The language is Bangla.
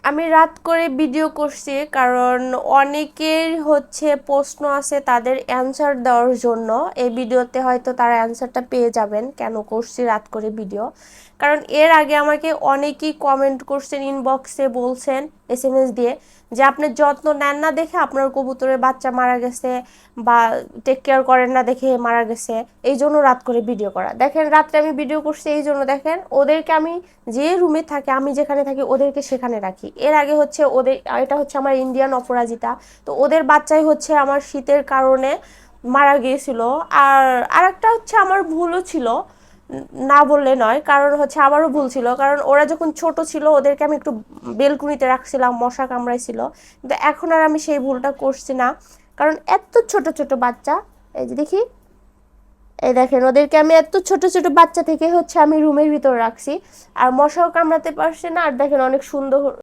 আমি রাত করে ভিডিও করছি কারণ অনেকের হচ্ছে প্রশ্ন আছে তাদের অ্যান্সার দেওয়ার জন্য। এই ভিডিওতে হয়তো তারা অ্যান্সারটা পেয়ে যাবেন কেন করছি রাত করে ভিডিও। কারণ এর আগে আমাকে অনেকেই কমেন্ট করছেন, ইনবক্সে বলছেন এসএমএস দিয়ে যে আপনি যত্ন নেন না দেখে আপনার কবুতরের বাচ্চা মারা গেছে বা টেক কেয়ার করেন না দেখে মারা গেছে, এই জন্য রাত করে ভিডিও করা। দেখেন রাত্রে আমি ভিডিও করছি এই জন্য, দেখেন ওদেরকে আমি যে রুমে থাকে, আমি যেখানে থাকি ওদেরকে সেখানে রাখি। এর আগে হচ্ছে ওদের, এটা হচ্ছে আমার ইন্ডিয়ান অপরাজিতা, তো ওদের বাচ্চাই হচ্ছে আমার শীতের কারণে মারা গিয়েছিল। আর আরেকটা হচ্ছে আমার ভুলও ছিল, না বললে নয়, কারণ হচ্ছে আমারও ভুল ছিল, কারণ ওরা যখন ছোট ছিল ওদেরকে আমি একটু বেলকুনিতে রাখছিলাম, মশা কামড়াইছিল। কিন্তু এখন আর আমি সেই ভুলটা করছি না, কারণ এত ছোট ছোট বাচ্চা, এই যে দেখি, এই দেখেন ওদেরকে আমি এত ছোট ছোট বাচ্চা থেকে হচ্ছে আমি রুমের ভিতর রাখছি, আর মশাও কামড়াতে পারছে না। আর দেখেন অনেক সুন্দর